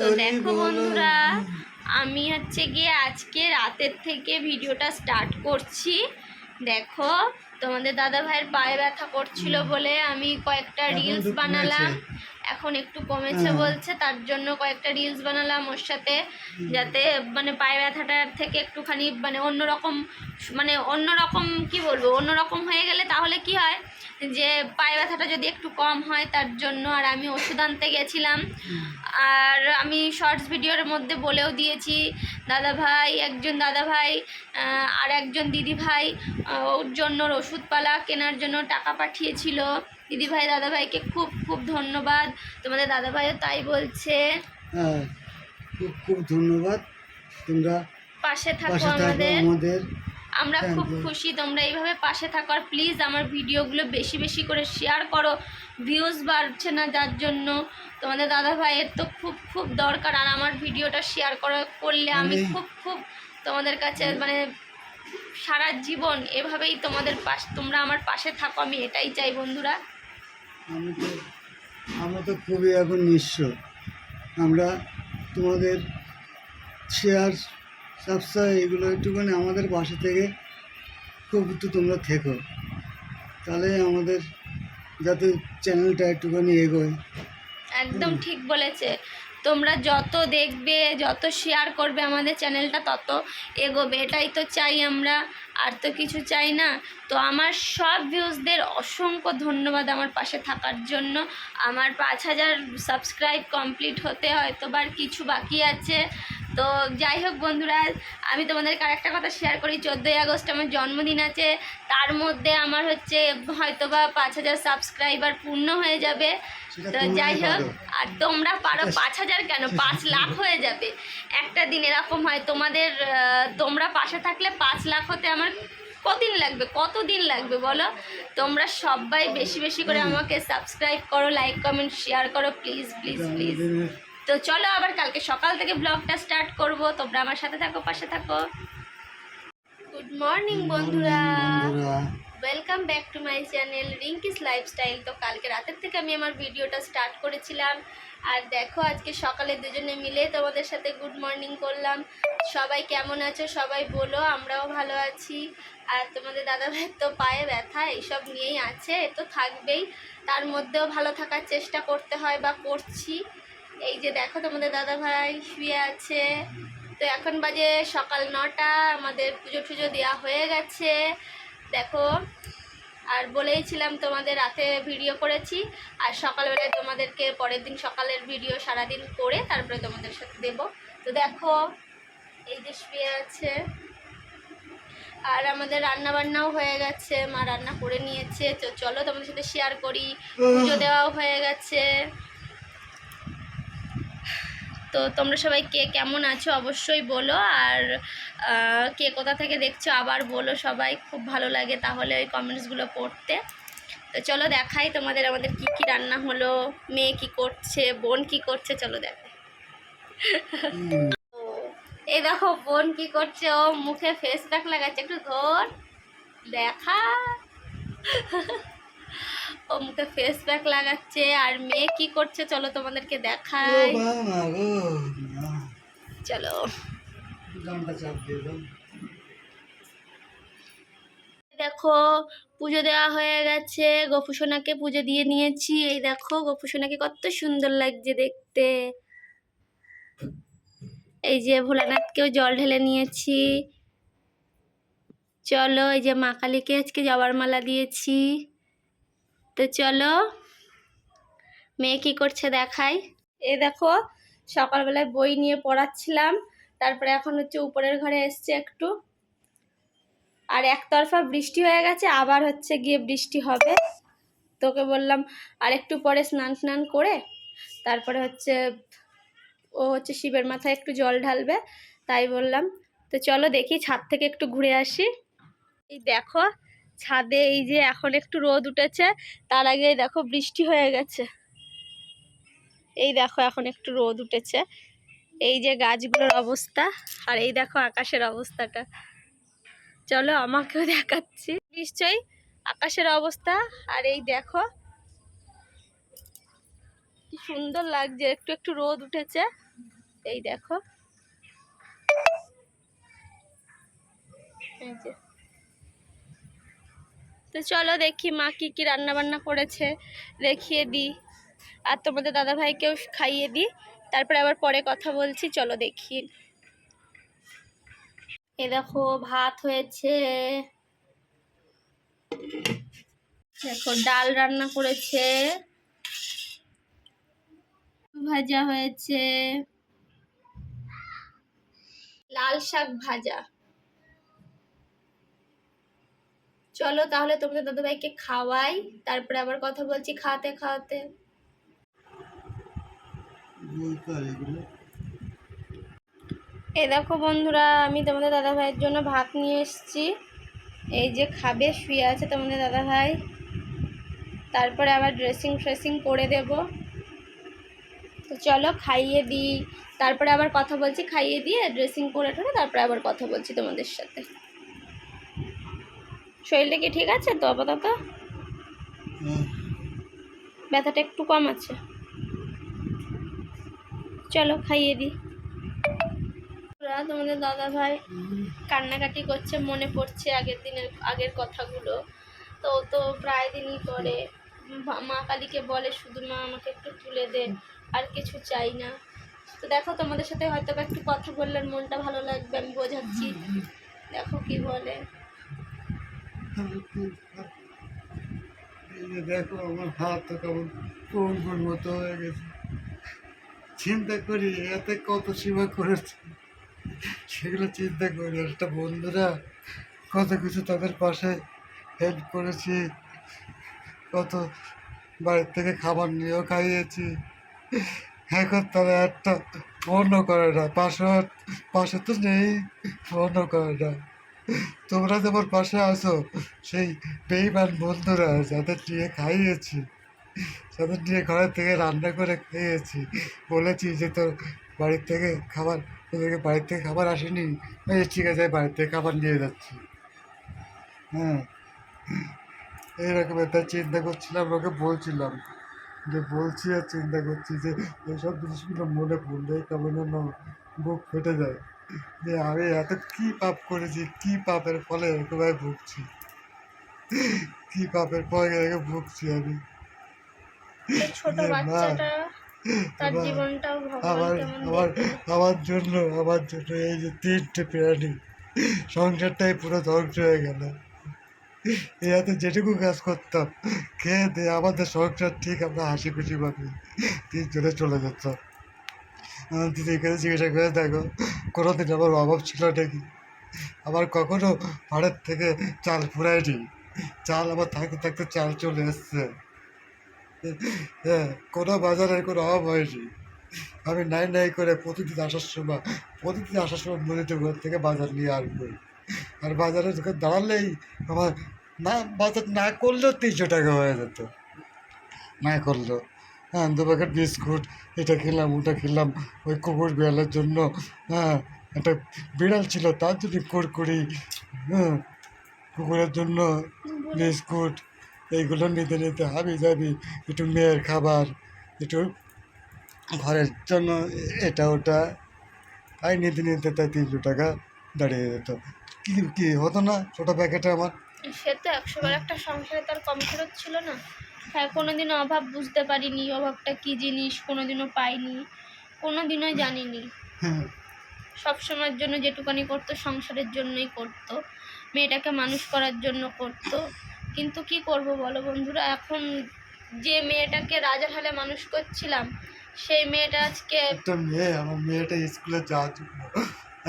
তো দেখো বন্ধুরা, আমি হচ্ছে গিয়ে আজকে রাতের থেকে ভিডিওটা স্টার্ট করছি। দেখো, তোমাদের দাদা ভাইয়ের পায়ে ব্যথা করছিল বলে আমি কয়েকটা রিলস বানালাম। এখন একটু কমেছে বলছে, তার জন্য কয়েকটা রিলস বানালাম ওর সাথে, যাতে মানে পায়ে ব্যথাটার থেকে একটুখানি অন্যরকম কি বলবো, অন্যরকম হয়ে গেলে তাহলে কি হয় যে পায়ে ব্যথাটা যদি একটু কম হয় তার জন্য। আর আমি ওষুধ আনতে গেছিলাম, আর আমি শর্টস ভিডিওর মধ্যে বলেও দিয়েছি একজন দাদা ভাই আর একজন দিদি ভাই ওর জন্য ওষুধপালা কেনার জন্য টাকা পাঠিয়েছিল। দিদি ভাই দাদা ভাইকে খুব খুব ধন্যবাদ, তোমাদের দাদা ভাইও তাই বলছে। হ্যাঁ, খুব খুব ধন্যবাদ, তোমরা পাশে থাকো আমাদের। আমরা খুব খুশি তোমরা এইভাবে পাশে থাকো। আর প্লিজ আমার ভিডিওগুলো বেশি বেশি করে শেয়ার করো, ভিউজ বাড়ছে না যার জন্য। তোমাদের দাদা ভাইয়ের তো খুব খুব দরকার, আর আমার ভিডিওটা শেয়ার করলে আমি খুব তোমাদের কাছে মানে সারা জীবন এভাবেই তোমরা আমার পাশে থাকো, আমি এটাই চাই বন্ধুরা। আমরা তো খুবই এখন নিঃস্ব, আমরা তোমাদের শেয়ার সাবস্ক্রাইব এগুলো একটুখানি আমাদের পাশে থেকে খুব একটু তোমরা থেকো, তাহলে আমাদের যাতে চ্যানেলটা একটুখানি এগোয়। একদম ঠিক বলেছে, তোমরা যত দেখবে যত শেয়ার করবে আমাদের চ্যানেলটা তত এগোবে, এটাই তো চাই আমরা, আর তো কিছু চাই না। তো আমার সব ভিউজদের অসংখ্য ধন্যবাদ আমার পাশে থাকার জন্য। আমার 5000 সাবস্ক্রাইব কমপ্লিট হতে হয়তো বা কিছু বাকি আছে। তো যাই হোক বন্ধুরা, আমি তোমাদেরকে আরেকটা কথা শেয়ার করি, 14ই আগস্ট আমার জন্মদিন আছে, তার মধ্যে আমার হয়তো বা 5000 সাবস্ক্রাইবার পূর্ণ হয়ে যাবে। তো যাই হোক, আর তোমরা পারো 5000 কেন, 5 লাখ হয়ে যাবে একটা দিন। এরকম হয় তোমরা পাশে থাকলে 5 লাখ হতে আমার কতদিন লাগবে বলো। তোমরা সবাই বেশি বেশি করে আমাকে সাবস্ক্রাইব করো, লাইক কমেন্ট শেয়ার করো, প্লিজ প্লিজ প্লিজ। তো চলো আবার কালকে সকাল থেকে ব্লগটা স্টার্ট করব, তোমরা আমার সাথে থাকো, পাশে থাকো। গুড মর্নিং বন্ধুরা, welcome back to my channel Rinki's lifestyle. তো কালকে রাতের থেকে আমি আমার ভিডিওটা স্টার্ট করেছিলাম, আর দেখো আজকে সকালে দুজনে মিলে তোমাদের সাথে গুড মর্নিং করলাম। সবাই কেমন আছো সবাই বলো, আমরাও ভালো আছি। আর তোমাদের দাদাভাইয়ের তো পায়ে ব্যথা, এইসব নিয়েই আছে, এ তো থাকবেই, তার মধ্যেও ভালো থাকার চেষ্টা করতে হয় বা করছি। এই যে দেখো তোমাদের দাদাভাই শুয়ে আছে। তো এখন বাজে সকাল 9টা, আমাদের পুজো টুজো দেওয়া হয়ে গেছে দেখো। আর বলেইছিলাম তোমাদের রাতে ভিডিও করেছি, আর সকালবেলায় তোমাদেরকে পরের দিন সকালের ভিডিও সারাদিন করে তারপরে তোমাদের সাথে দেব। তো দেখো এই যে শুয়ে আছে, আর আমাদের রান্না বান্নাও হয়ে গেছে, মা রান্না করে নিয়েছে। তো চলো তোমাদের সাথে শেয়ার করি, পুজো দেওয়াও হয়ে গেছে। তো তোমরা সবাই কে কেমন আছো অবশ্যই বলো, আর কে কোথা থেকে দেখছো আবার বলো, সবাই খুব ভালো লাগে তাহলে ওই কমেন্টসগুলো পড়তে। তো চলো দেখাই তোমাদের আমাদের কি কি রান্না হলো, মেয়ে কি করছে, বোন কি করছে, চলো দেখাই। এই দেখো বোন কি করছে, ও মুখে ফেস প্যাক লাগাচ্ছে, একটু ধর দেখা। ও মুখে ফেস প্যাক লাগাচ্ছে। আর মেয়ে কি করছে চলো তোমাদেরকে দেখাই, চলো। দেখো পুজো দেওয়া হয়ে গেছে, গোপুসোনাকে পুজো দিয়ে নিয়েছি। এই দেখো গোপুসোনাকে কত সুন্দর লাগছে দেখতে। এই যে ভোলানাথকেও জল ঢেলে নিয়েছি। চলো, এই যে মা কালীকে আজকে জবার মালা দিয়েছি। তো চলো মেয়ে কি করছে দেখাই। এই দেখো সকালবেলায় বই নিয়ে পড়াচ্ছিলাম, তারপরে এখন উপরের ঘরে এসছে একটু, আর একতরফা বৃষ্টি হয়ে গেছে, আবার গিয়ে বৃষ্টি হবে। তোকে বললাম আর একটু পরে স্নান করে তারপরে ও শিবের মাথায় একটু জল ঢালবে, তাই বললাম। তো চলো দেখি ছাদ থেকে একটু ঘুরে আসি। এই দেখো ছাদে এই যে এখন একটু রোদ উঠেছে, তার আগে দেখো বৃষ্টি হয়ে গেছে। এই দেখো এখন একটু রোদ উঠেছে, এই যে গাছগুলোর অবস্থা, আর এই দেখো আকাশের অবস্থাটা। চলো আমাকেও দেখাচ্ছি নিশ্চয়ই আকাশের অবস্থা। আর এই দেখো কি কি সুন্দর লাগছে, একটু একটু রোদ উঠেছে, এই দেখো। এই যে, তো চলো দেখি মা কি কি রান্না বান্না করেছে, দেখিয়ে দিই, আর তোমাদের দাদা ভাইকেও খাইয়ে দিই, তারপরে আবার পরে কথা বলছি। চলো দেখি। এ দেখো ভাত হয়েছে, দেখো ডাল রান্না করেছে, ভাজা হয়েছে, লাল শাক ভাজা। চলো তাহলে তোমাদের দাদাভাইকে খাওয়াই, তারপরে আবার কথা বলছি খাওয়াতে খাওয়াতে। এই দেখো বন্ধুরা, আমি তোমাদের দাদাভাইয়ের জন্য ভাত নিয়ে এসেছি, এই যে খাবে, শুয়ে আছে তোমাদের দাদাভাই, তারপরে আবার ড্রেসিং ফ্রেসিং করে দেব। তো চলো খাইয়ে দিই, তারপরে আবার কথা বলছি, খাইয়ে দিয়ে ড্রেসিং করে টোরে তারপরে আবার কথা বলছি তোমাদের সাথে। শরীরটা কি ঠিক আছে তো আপাতত? ব্যথাটা একটু কম আছে। চলো খাইয়ে দিই। তোমাদের দাদা ভাই কান্নাকাটি করছে, মনে পড়ছে আগের কথাগুলো। তো প্রায় দিনই করে, মা কালীকে বলে শুধু মা আমাকে একটু তুলে দে, আর কিছু চাই না। তো দেখো তোমাদের সাথে হয়তো বা একটু কথা বললে মনটা ভালো লাগবে, আমি বোঝাচ্ছি, দেখো কি বলে। দেখো আমার হাত তো কেমন কোন মতো হয়ে গেছে। চিন্তা করি এতে কত সেবা করেছে, সেগুলো চিন্তা করি। একটা বন্ধুরা কত কিছু তাদের পাশে হেল্প করেছি, কত বাড়ির থেকে খাবার নিয়েও খাইয়েছি। এখন তারা একটা ফোনও করে না, পাশে তো নেই, ফোনও করে না। তোমরা যেমন পাশে আসো, সেই বেইমান বন্ধুরা যাদের নিয়ে খাইয়েছি, যাদের নিয়ে ঘরের থেকে রান্না করে খেয়েছি, বলেছি যে তোর বাড়ির থেকে খাবার, তোদেরকে বাড়ির থেকে খাবার আসেনি, এই ঠিক আছে বাড়ির থেকে খাবার নিয়ে যাচ্ছি। হ্যাঁ, এইরকম একটা চিন্তা করছিলাম, ওকে বলছিলাম যে বলছি আর চিন্তা করছি যে এইসব জিনিসগুলো মনে পড়লে কেমন যেন বুক ফেটে যায়, যে আমি এত কী পাপ করেছি, কী পাপের ফলে এরকমভাবে ভুগছি, কী পাপের ফলে এরকম ভুগছি আমি। ছোট যে মা, বাচ্চাটা তার জীবনটাও ভগবান কেমন আমার জন্য এই যে 3টে প্রাণী, সংসারটাই পুরো ধ্বংস হয়ে গেল। এতে যেটুকু কাজ করতাম, খেয়ে দিয়ে আমাদের সংসার ঠিক আমরা হাসি খুশি ভাবে 3 জনে চলে যেতাম। আমার দিদি এখানে জিজ্ঞাসা করে দেখো কোনোদিন আমার অভাব ছিল নাকি, আমার কখনো ভাড়ার থেকে চাল ফুরায়নি, চাল আমার থাকতে থাকতে চাল চলে এসছে। হ্যাঁ, কোনো বাজারের কোনো অভাব হয়নি। আমি নাই করে প্রতিদিন আসার সময় মনিত ঘর থেকে বাজার নিয়ে আসবো, আর বাজারে যখন দাঁড়ালেই আমার বাজার না করলেও 300 টাকা হয়ে যেত, না করলেও। হ্যাঁ, 2 প্যাকেট বিস্কুট, এটা খেলাম ওটা খেলাম, ওই কুকুর বিড়ালের জন্য, হ্যাঁ একটা বিড়াল ছিল তার জন্য কুরকুরি, হ্যাঁ কুকুরের জন্য বিস্কুট, এইগুলো নিতে নিতে হাবি যাবি, একটু মেয়ের খাবার, একটু ঘরের জন্য এটা ওটা, তাই নিতে নিতে তাই 300 টাকা দাঁড়িয়ে যেত। কি হতো না ছোটো প্যাকেটে আমার। সে তো 100বার একটা সংসারে তার কম খরচ ছিল না। হ্যাঁ, কোনোদিনও অভাব বুঝতে পারিনি, অভাবটা কি জিনিস কোনোদিনও পাইনি, কোনোদিনও জানিনি। সব সময়ের জন্য যেটুকানি করতো সংসারের জন্যই করতো, মেয়েটাকে মানুষ করার জন্য করতো। কিন্তু কি করব বলো বন্ধুরা, এখন যে মেয়েটাকে রাজার হালে মানুষ করছিলাম, সেই মেয়েটা আজকে একটা মেয়ে, আমার মেয়েটা স্কুলে যাওয়ার জন্য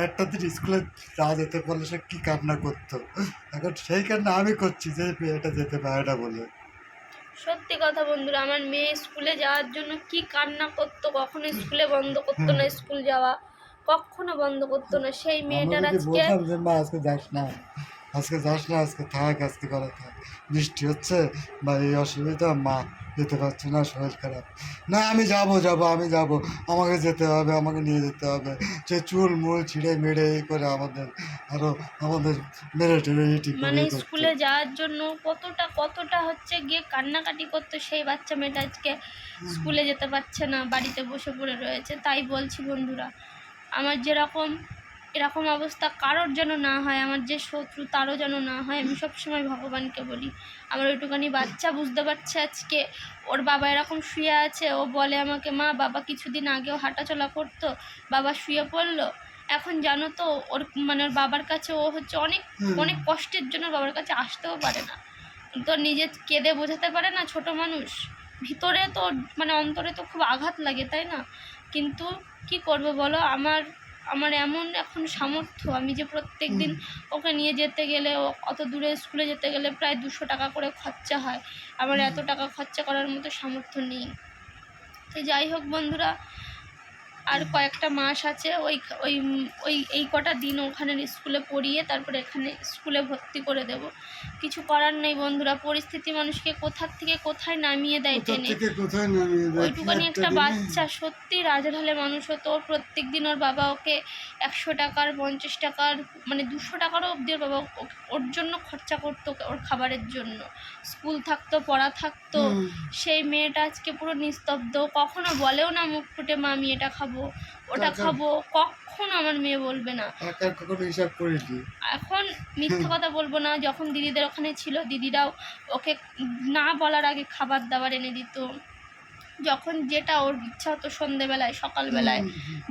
একটা দিন স্কুলে যা যেতে পারলে সে কী কান্না করতো, এখন সেই কান্না আমি করছি যে মেয়েটা যেতে পারে না বলে। সত্যি কথা বন্ধুরা, আমার মেয়ে স্কুলে যাওয়ার জন্য কি কান্না করতো, কখনো স্কুলে বন্ধ করতো না, স্কুল যাওয়া কখনো বন্ধ করতো না। সেই মেয়েটার আজকে বললাম যে মা আজকে যাস না, আজকে থাক, আজকে ঘরে থাক, বৃষ্টি হচ্ছে বা এই অসুবিধা, মা যেতে পারছি না, শরীর খারাপ। না আমি যাব যাব আমি যাব, আমাকে যেতে হবে, আমাকে নিয়ে যেতে হবে। সে চুল মুল ছিঁড়ে মেরে এই করে আমাদের আরও আমাদের মেরে টেরে ইটি করে মানে করতো। স্কুলে যাওয়ার জন্য কতটা কতটা হচ্ছে গিয়ে কান্নাকাটি করতো, সেই বাচ্চা মেয়েটা আজকে স্কুলে যেতে পারছে না, বাড়িতে বসে পড়ে রয়েছে। তাই বলছি বন্ধুরা, আমার যেরকম এরকম অবস্থা কারোর যেন না হয়, আমার যে শত্রু তারও যেন না হয়। আমি সবসময় ভগবানকে বলি। আমার ওইটুখানি বাচ্চা বুঝতে পারছে আজকে ওর বাবা এরকম শুয়ে আছে, ও বলে আমাকে, মা বাবা কিছুদিন আগেও হাঁটাচলা করতো, বাবা শুয়ে পড়লো, এখন জানো তো ওর মানে ওর বাবার কাছে ও হচ্ছে অনেক অনেক কষ্টের জন্য বাবার কাছে আসতেও পারে না। তো নিজে কেঁদে বোঝাতে পারে না, ছোট মানুষ, ভিতরে তো মানে অন্তরে তো খুব আঘাত লাগে, তাই না? কিন্তু কি করব বলো, আমার আমার এমন এখন সামর্থ্য, আমি যে প্রত্যেক দিন ওকে নিয়ে যেতে গেলে, ও অত দূরে স্কুলে যেতে গেলে প্রায় 200 টাকা করে খরচা হয়, আমার এত টাকা খরচা করার মতো সামর্থ্য নেই। তো যাই হোক বন্ধুরা, আর কয়েকটা মাস আছে, ওই ওই ওই এই কটা দিন ওখানে স্কুলে পড়িয়ে তারপরে এখানে স্কুলে ভর্তি করে দেব। কিছু করার নেই বন্ধুরা, পরিস্থিতি মানুষকে কোথার থেকে কোথায় নামিয়ে দেয় কোথা টেনে। থেকে কোথায় নামিয়ে দেয়, ওইটুখানি একটা দিনে বাচ্চা সত্যি রাজঢালে মানুষ হতো, ওর প্রত্যেক দিন ওর বাবা ওকে 100 টাকার 50 টাকার মানে 200 টাকারও অব্দি ওর বাবা ওর জন্য খরচা করতো, ওর খাবারের জন্য। স্কুল থাকতো, পড়া থাকতো। সেই মেয়েটা আজকে পুরো নিস্তব্ধ, কখনো বলেও না মুখ ফুটে, মা আমি এটা খাবো ওটা খাবো, কখনো আমার মেয়ে বলবে না। টাকার কখনো হিসাব করেছি? এখন মিথ্যা কথা বলবো না, যখন দিদিদের ওখানে ছিল, দিদিরাও ওকে না বলার আগে খাবার দাবার এনে দিত। যখন যেটা ওর ইচ্ছা হতো সন্ধেবেলায় সকালবেলায়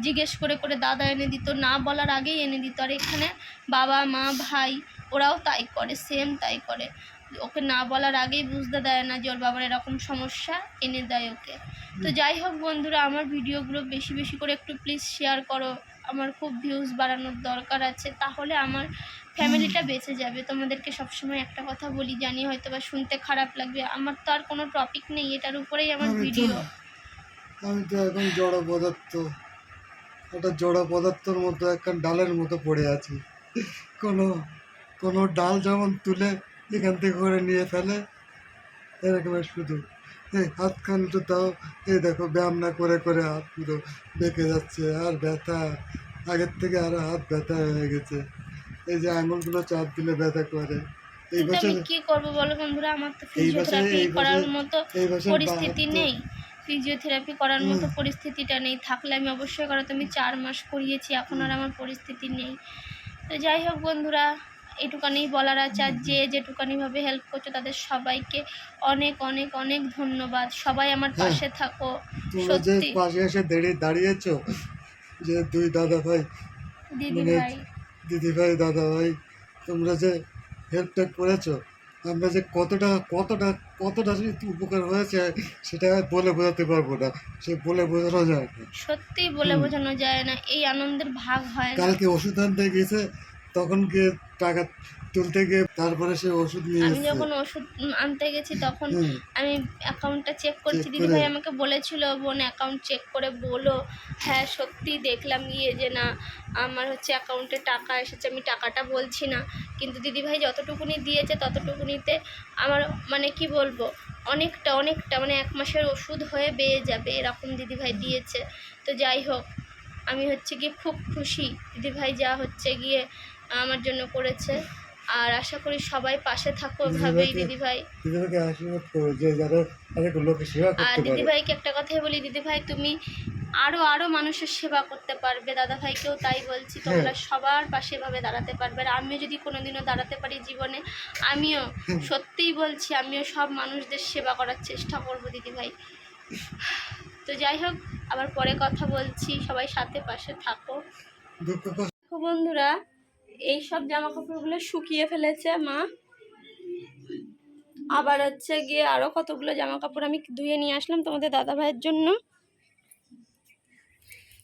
জিজ্ঞেস করে করে দাদা এনে দিত, না বলার আগেই এনে দিত। আর এখানে বাবা মা ভাই ওরাও তাই করে, সেম তাই করে, ওকে না বলার আগেই বুঝতে দেয় না যে ওর বাবার এরকম সমস্যা, এনে দেয় ওকে। তো যাই হোক বন্ধুরা, আমার ভিডিওগুলো বেশি বেশি করে একটু প্লিজ শেয়ার করো, আমার খুব ভিউজ বাড়ানোর দরকার আছে, তাহলে আমার ফ্যামিলিটা বেঁচে যাবে। তোমাদেরকে সবসময় একটা কথা বলি, জানি হয়তো বা শুনতে খারাপ লাগবে, আমার তো আর কোনো টপিক নেই, এটার উপরেই আমার ভিডিও। আমি তো এখন জড় পদার্থ, একটা জড় পদার্থর মতো একটা ডালের মতো পড়ে আছি। কোনো কোনো ডাল যেমন তুলে এখান থেকে করে নিয়ে ফেলে, এরকম শুধু এই হাতখান তো তাও এই দেখো ব্যায়াম না করে করে হাত পুরো বেঁকে যাচ্ছে, আর ব্যথা আগের থেকে আরো হাত ব্যথা হয়ে গেছে। এই যে আঙুলগুলো চাপ দিলে ব্যথা করে। এই কিন্তু বছর আমি কি করব বলো বন্ধুরা, আমার তো এই বছর ফিজিওথেরাপি এই করার বছর মতো এই বছর পরিস্থিতি বাহাত্তর। নেই, ফিজিওথেরাপি করার মতো পরিস্থিতিটা নেই, থাকলে আমি অবশ্যই করাতো। আমি 4 মাস করিয়েছি, এখন আর আমার পরিস্থিতি নেই। তো যাই হোক বন্ধুরা, এটুকানি বলার আছে। আর যে যেটুকানিভাবে হেল্প করছো তাদের সবাইকে অনেক অনেক অনেক ধন্যবাদ। সবাই আমার পাশে থাকো, তোমরা যে সত্যি। পাশে এসে দাঁড়িয়েছো, যে দুই দাদা ভাই, দিদি মানে ভাই, দিদি ভাই দাদা ভাই, তোমরা যে হেল্পটা করেছো, আমরা যে কতটা কতটা কতটা যে উপকার হয়েছে সেটা বলে বোঝাতে পারবো না, সে বলে বোঝানো যায় না। সত্যি বলে বোঝানো যায় না, এই আনন্দের ভাগ হয় না। কালকে ওষুধ আনতে গেছে, তখন গিয়ে টাকা তুলতে গিয়ে তারপরে সে ওষুধ নিয়ে আমি এসছে। যখন ওষুধ আনতে গেছি তখন হুম, আমি অ্যাকাউন্টটা চেক করছি, চেক দিদিভাই করে আমাকে বলেছিল, বোন অ্যাকাউন্ট চেক করে বলো। হ্যাঁ সত্যি দেখলাম গিয়ে যে না, আমার হচ্ছে অ্যাকাউন্টে টাকা এসেছে, আমি টাকাটা বলছি না, কিন্তু দিদিভাই যতটুকুনি দিয়েছে ততটুকুনিতে আমার মানে কি বলবো, অনেকটা অনেকটা মানে 1 মাসের ওষুধ হয়ে বেয়ে যাবে এরকম দিদিভাই দিয়েছে। তো যাই হোক, আমি হচ্ছে গিয়ে খুব খুশি দিদিভাই যা হচ্ছে গিয়ে আমার জন্য করেছে। আর আশা করি সবাই পাশে থাকো এভাবেই দিদিভাই। দিদিভাইকে আশীর্বাদ করো যে যারা অনেক লোকের সেবা আর করতে পারে। দিদিভাইকে একটা কথাই বলি, দিদিভাই তুমি আরও আরও মানুষের সেবা করতে পারবে, দাদাভাইকেও তাই বলছি, তোমরা সবার পাশে এভাবে দাঁড়াতে পারবে। আর আমিও যদি কোনোদিনও দাঁড়াতে পারি জীবনে, আমিও সত্যিই বলছি, আমিও সব মানুষদের সেবা করার চেষ্টা করব দিদিভাই। তো যাই হোক, আবার পরে কথা বলছি, সবাই সাথে পাশে থাকো। দুঃখ কষ্ট দেখো বন্ধুরা, এই সব জামা কাপড়গুলো শুকিয়ে ফেলেছে মা, আবার হচ্ছে গিয়ে আরও কতগুলো জামা কাপড় আমি ধুয়ে নিয়ে আসলাম তোমাদের দাদা ভাইয়ের জন্য,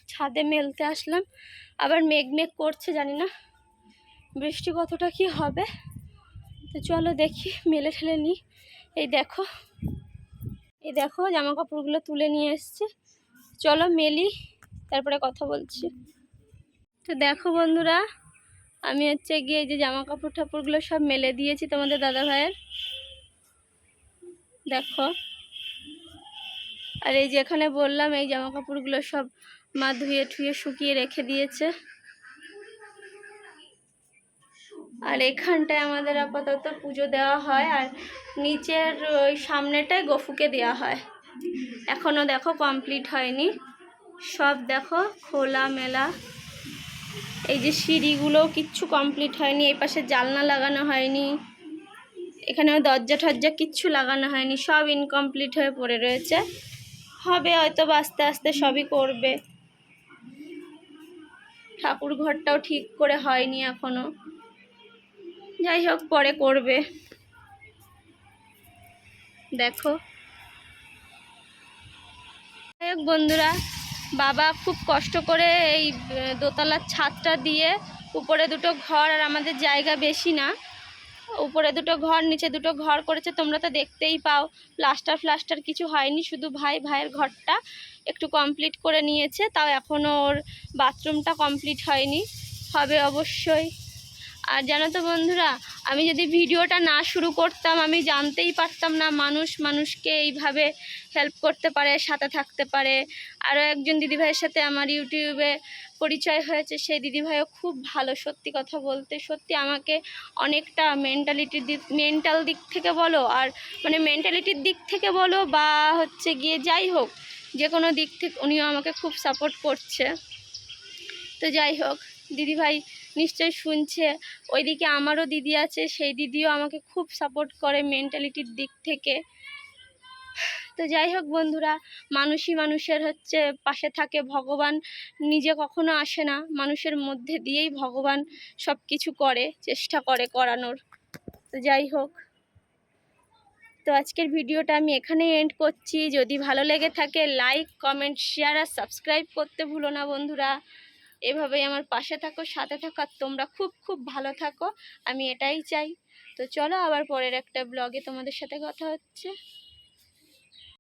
ছাদে মেলতে আসলাম। আবার মেঘ মেঘ করছে, জানি না বৃষ্টি কতটা কি হবে। তো চলো দেখি মেলে ঠেলে নিই। এই দেখো এই দেখো জামা কাপড়গুলো তুলে নিয়ে এসছে, চলো মেলি, তারপরে কথা বলছি। তো দেখো বন্ধুরা, আমি হচ্ছে গিয়ে এই যে জামা কাপড় ঠাপড়গুলো সব মেলে দিয়েছি তোমাদের দাদা ভাইয়ের, দেখো আর এই যেখানে বললাম এই জামা কাপড়গুলো সব মা ধুয়ে ঠুয়ে শুকিয়ে রেখে দিয়েছে। আর এখানটায় আমাদের আপাতত পুজো দেওয়া হয়, আর নিচের ওই সামনেটায় গফুকে দেওয়া হয়। এখনও দেখো কমপ্লিট হয়নি, সব দেখো খোলা মেলা। এই যে সিঁড়িগুলোও কিচ্ছু কমপ্লিট হয়নি, এই পাশে জানলা লাগানো হয়নি, এখানেও দরজা টরজা কিচ্ছু লাগানো হয়নি, সব ইনকমপ্লিট হয়ে পড়ে রয়েছে। হবে হয়তো আস্তে আস্তে সবই করবে। ঠাকুর ঘরটাও ঠিক করে হয়নি এখনো, যাই হোক পরে করবে। দেখো যাই হোক বন্ধুরা, বাবা খুব কষ্ট করে এই দোতলার ছাদটা দিয়ে, উপরে দুটো ঘর, আর আমাদের জায়গা বেশি না, উপরে দুটো ঘর নিচে দুটো ঘর করেছে, তোমরা তো দেখতেই পাও। প্লাস্টার কিছু হয়নি, শুধু ভাইয়ের ঘরটা একটু কমপ্লিট করে নিয়েছে, তাও এখনও ওর বাথরুমটা কমপ্লিট হয়নি, হবে অবশ্যই। আর জানো তো বন্ধুরা, আমি যদি ভিডিওটা না শুরু করতাম আমি জানতেই পারতাম না মানুষ মানুষকে এইভাবে হেল্প করতে পারে, সাথে থাকতে পারে। আরও একজন দিদিভাইয়ের সাথে আমার ইউটিউবে পরিচয় হয়েছে, সেই দিদিভাইও খুব ভালো, সত্যি কথা বলতে সত্যি আমাকে অনেকটা মেন্টাল দিক থেকে বলো, আর মানে মেন্টালিটির দিক থেকে বলো, বা হচ্ছে গিয়ে যাই হোক যে কোনো দিক থেকে উনিও আমাকে খুব সাপোর্ট করছে। তো যাই হোক, দিদিভাই নিশ্চয়ই শুনছে, ওইদিকে আমারও দিদি আছে, সেই দিদিও আমাকে খুব সাপোর্ট করে মেন্টালিটির দিক থেকে। তো যাই হোক বন্ধুরা, মানুষই মানুষের হচ্ছে পাশে থাকে, ভগবান নিজে কখনো আসে না, মানুষের মধ্যে দিয়েই ভগবান সব কিছু করে, চেষ্টা করে করানোর। তো যাই হোক, তো আজকের ভিডিওটা আমি এখানেই এন্ড করছি। যদি ভালো লেগে থাকে লাইক কমেন্ট শেয়ার আর সাবস্ক্রাইব করতে ভুলো না বন্ধুরা। এভাবেই আমার পাশে থাকো, সাথে থাকো, আর তোমরা খুব খুব ভালো থাকো, আমি এটাই চাই। তো চলো আবার পরের একটা ব্লগে তোমাদের সাথে কথা হচ্ছে।